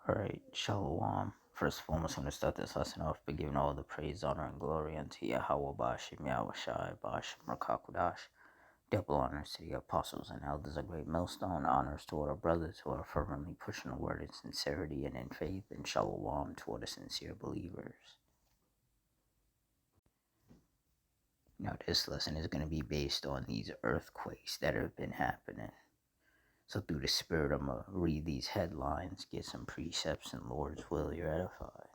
Alright, Shalom. First and foremost, I'm going to start this lesson off by giving all the praise, honor, and glory unto Yahweh Bashim Yahushai Bashim Rakakudash. Double honors to the apostles and elders, a great millstone. Honors to all our brothers who are fervently pushing the word in sincerity and in faith, and Shalom to all the sincere believers. Now, this lesson is going to be based on these earthquakes that have been happening. So through the Spirit, I'm going to read these headlines, get some precepts, and Lord's will, you're edified.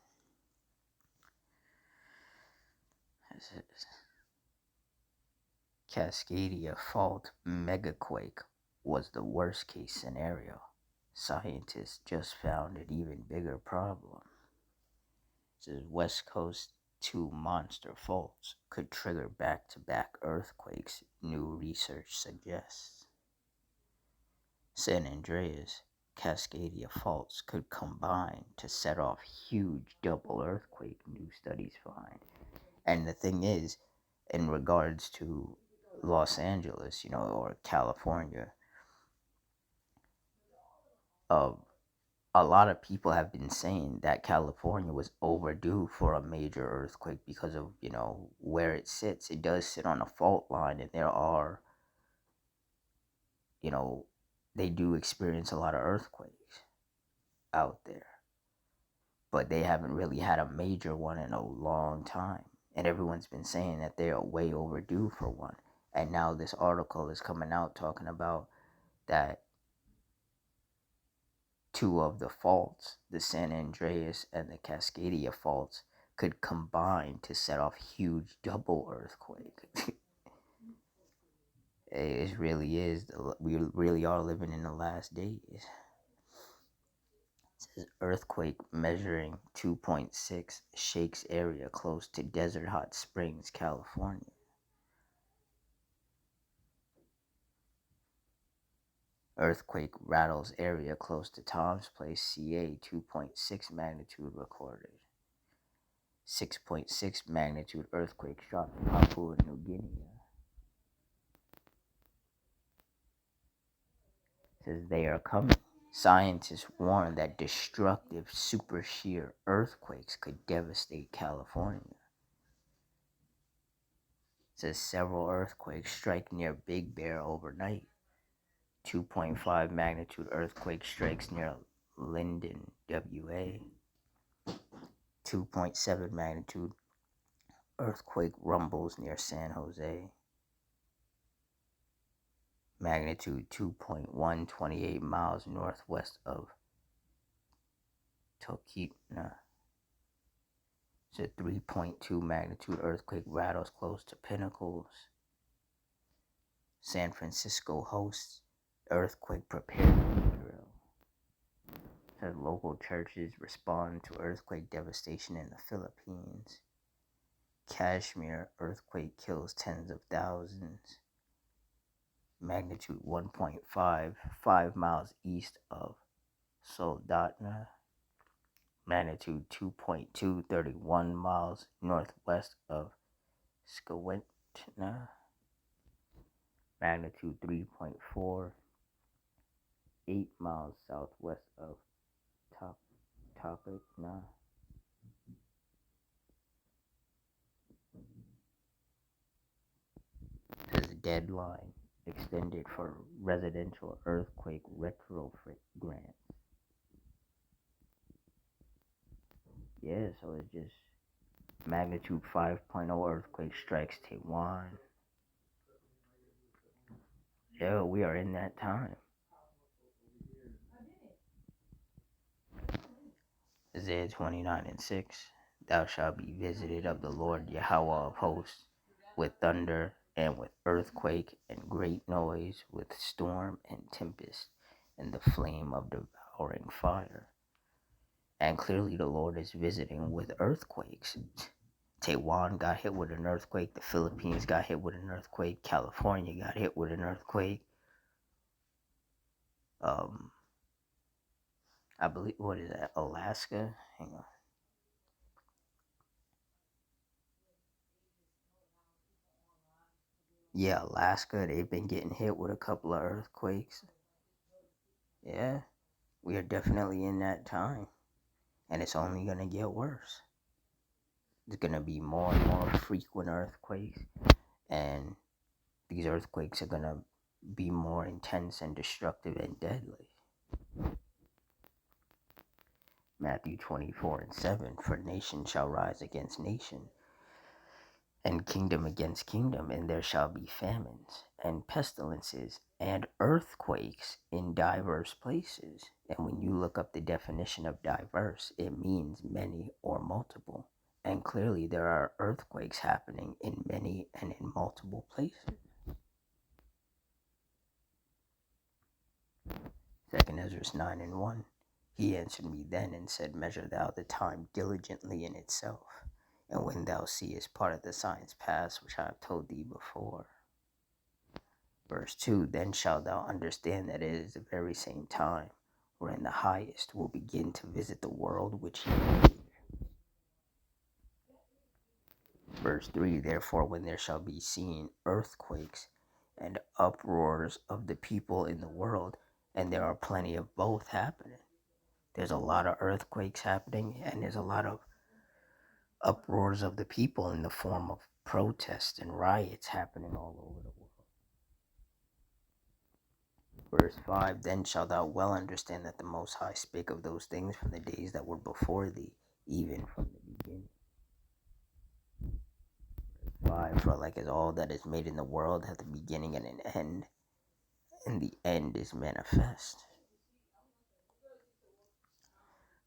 This is Cascadia Fault megaquake was the worst case scenario. Scientists just found an even bigger problem. It says West Coast 2 monster faults could trigger back-to-back earthquakes, new research suggests. San Andreas Cascadia faults could combine to set off huge double earthquake, new studies find. And the thing is, in regards to Los Angeles, or California, a lot of people have been saying that California was overdue for a major earthquake because of, where it sits. It does sit on a fault line, and there are, they do experience a lot of earthquakes out there. But they haven't really had a major one in a long time. And everyone's been saying that they are way overdue for one. And now this article is coming out talking about that two of the faults, the San Andreas and the Cascadia faults, could combine to set off huge double earthquake. It really is. We really are living in the last days. It says earthquake measuring 2.6 shakes area close to Desert Hot Springs, California. Earthquake rattles area close to Tom's Place, CA, 2.6 magnitude recorded. 6.6 magnitude earthquake struck Papua New Guinea. Says they are coming. Scientists warn that destructive super shear earthquakes could devastate California. Says several earthquakes strike near Big Bear overnight. 2.5 magnitude earthquake strikes near Linden, WA. 2.7 magnitude earthquake rumbles near San Jose. Magnitude 2.1, 28 miles northwest of Talkeetna. It's a 3.2 magnitude earthquake rattles close to Pinnacles. San Francisco hosts earthquake preparedness drill. Said local churches respond to earthquake devastation in the Philippines. Kashmir earthquake kills tens of thousands. Magnitude 1.5, 5 miles east of Soldotna. Magnitude 2.2, 31 miles northwest of Skawentna. Magnitude 3.4, 8 miles southwest of Topekna. Says deadline extended for residential earthquake retrofit grants. Yeah, so it's just magnitude 5.0 earthquake strikes Taiwan. Yeah, we are in that time. Isaiah 29:6. Thou shalt be visited of the Lord Yahweh of hosts, with thunder and with earthquake and great noise, with storm and tempest, and the flame of devouring fire. And clearly the Lord is visiting with earthquakes. Taiwan got hit with an earthquake. The Philippines got hit with an earthquake. California got hit with an earthquake. I believe, what is that? Alaska? Hang on. Yeah, Alaska, they've been getting hit with a couple of earthquakes. Yeah, we are definitely in that time. And it's only going to get worse. There's going to be more and more frequent earthquakes, and these earthquakes are going to be more intense and destructive and deadly. Matthew 24:7, for nation shall rise against nation, and kingdom against kingdom, and there shall be famines, and pestilences, and earthquakes in diverse places. And when you look up the definition of diverse, it means many or multiple. And clearly there are earthquakes happening in many and in multiple places. 2 Ezra 9:1. He answered me then and said, measure thou the time diligently in itself, and when thou seest part of the signs pass, which I have told thee before. Verse 2, then shalt thou understand that it is the very same time wherein the highest will begin to visit the world which he made. Verse 3, therefore when there shall be seen earthquakes and uproars of the people in the world, and there are plenty of both happening. There's a lot of earthquakes happening, and there's a lot of uproars of the people in the form of protests and riots happening all over the world. Verse 5, then shalt thou well understand that the Most High spake of those things from the days that were before thee, even from the beginning. Verse 5, for like as all that is made in the world hath a beginning and an end, and the end is manifest.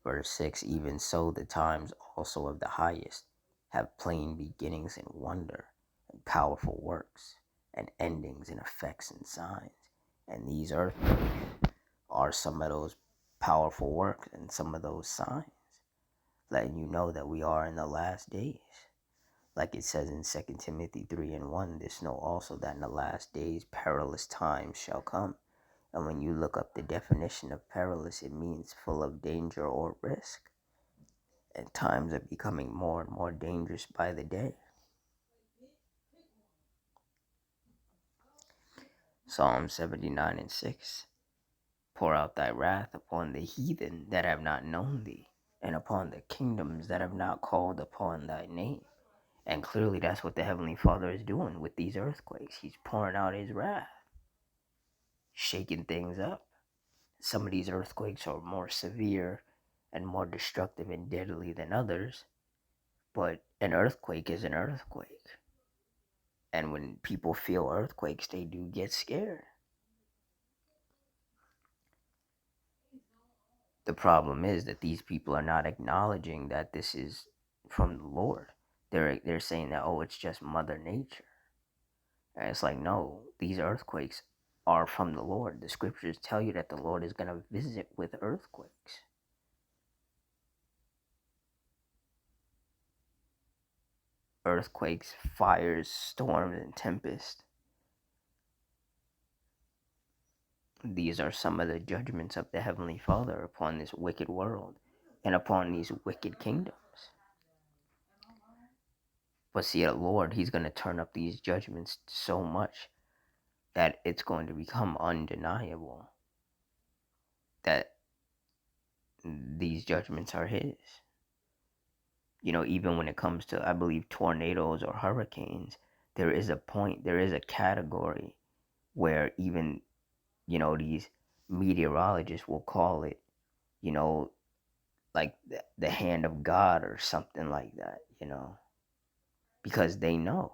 Verse 6, even so the times also of the highest have plain beginnings in wonder, and powerful works, and endings in effects and signs. And these earthquakes are some of those powerful works and some of those signs, letting you know that we are in the last days. Like it says in 2 Timothy 3:1, this know also that in the last days perilous times shall come. And when you look up the definition of perilous, it means full of danger or risk. And times are becoming more and more dangerous by the day. Psalm 79:6, pour out thy wrath upon the heathen that have not known thee, and upon the kingdoms that have not called upon thy name. And clearly that's what the Heavenly Father is doing with these earthquakes. He's pouring out his wrath, shaking things up. Some of these earthquakes are more severe and more destructive and deadly than others, but an earthquake is an earthquake. And when people feel earthquakes, they do get scared. The problem is that these people are not acknowledging that this is from the Lord. They're saying that, oh, it's just Mother Nature. And it's like, no, these earthquakes are from the Lord. The scriptures tell you that the Lord is going to visit with earthquakes. Earthquakes, fires, storms, and tempests. These are some of the judgments of the Heavenly Father upon this wicked world and upon these wicked kingdoms. But see, the Lord, he's going to turn up these judgments so much that it's going to become undeniable that these judgments are his. You know, even when it comes to, I believe, tornadoes or hurricanes, there is a point, there is a category where even, you know, these meteorologists will call it, you know, like the hand of God or something like that, you know, because they know.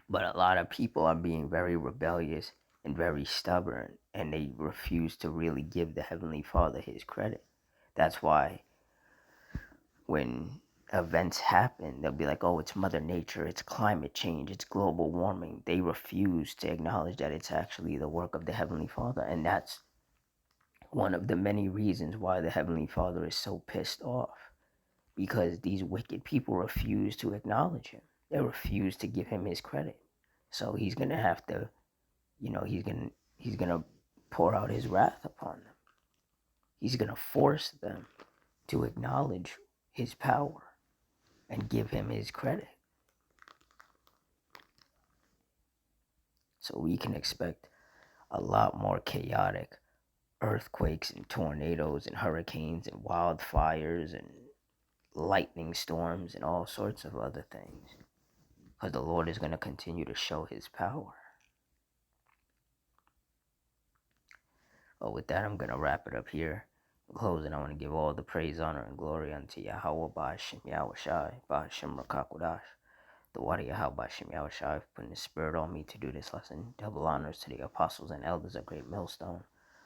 But a lot of people are being very rebellious and very stubborn, and they refuse to really give the Heavenly Father his credit. That's why when events happen, they'll be like, oh, it's Mother Nature, it's climate change, it's global warming. They refuse to acknowledge that it's actually the work of the Heavenly Father. And that's one of the many reasons why the Heavenly Father is so pissed off, because these wicked people refuse to acknowledge him. They refuse to give him his credit. So he's going to have to, you know, he's going to pour out his wrath upon them. He's going to force them to acknowledge his power and give him his credit. So we can expect a lot more chaotic earthquakes and tornadoes and hurricanes and wildfires and lightning storms and all sorts of other things. Because the Lord is going to continue to show his power. But with that, I'm going to wrap it up here. In closing, I want to give all the praise, honor, and glory unto Yahweh, Ba'ashem Yahushai, Ba'ashem Rakakwadash. The water Yahweh, Ba'ashem Yahushai, putting the spirit on me to do this lesson. Double honors to the apostles and elders of Great Millstone.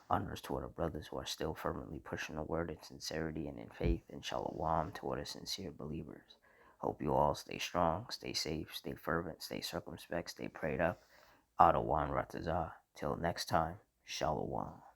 Honors to our brothers who are still fervently pushing the word in sincerity and in faith. And shalom to our sincere believers. Hope you all stay strong, stay safe, stay fervent, stay circumspect, stay prayed up. Adawan Ratazah. Till next time, shalom.